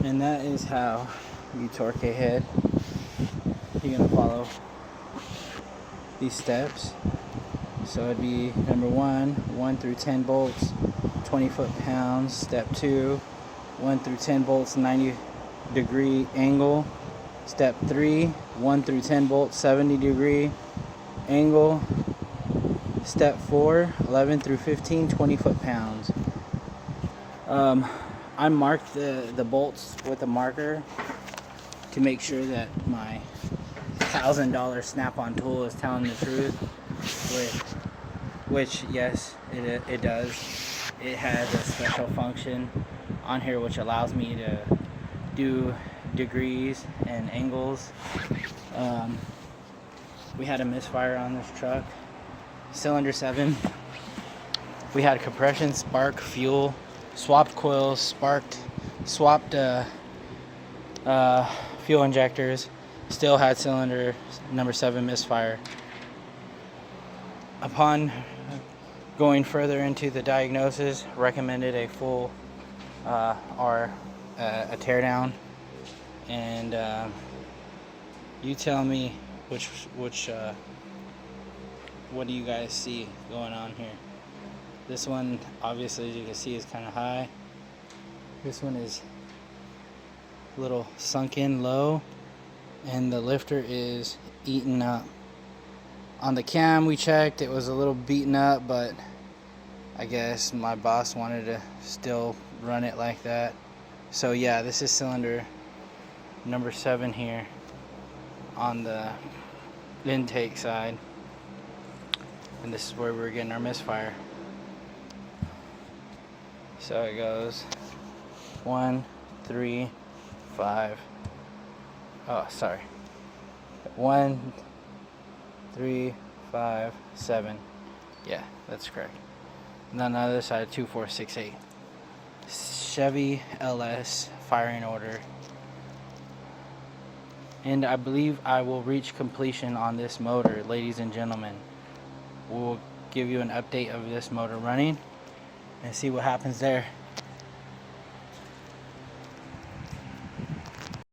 And that is how you torque a head. You're gonna follow these steps. So it'd be number 1 through 10 bolts, 20 foot-pounds. Step 2, 1 through 10 bolts, 90-degree angle. Step 3, 1 through 10 bolts, 70-degree angle. Step 4, 11 through 15, 20 foot-pounds. I marked the bolts with a marker to make sure that my $1,000 snap-on tool is telling the truth, which yes, it does. It has a special function on here which allows me to do degrees and angles. We had a misfire on this truck. Cylinder 7. We had compression, spark, fuel, swapped coils, swapped fuel injectors. Still had cylinder number 7 misfire. Upon going further into the diagnosis, recommended a full or a teardown. And you tell me which what do you guys see going on here? This one, obviously, as you can see, is kind of high. This one is a little sunk in low, and the lifter is eaten up. On the cam we checked, it was a little beaten up, but I guess my boss wanted to still run it like that. So yeah, this is cylinder number 7 here on the intake side, and this is where we're getting our misfire. So it goes 1, 3, 5. Oh, sorry. 1, 3, 5, 7. Yeah, that's correct. And then on the other side, 2, 4, 6, 8. Chevy LS firing order. And I believe I will reach completion on this motor, ladies and gentlemen. We'll give you an update of this motor running and see what happens there.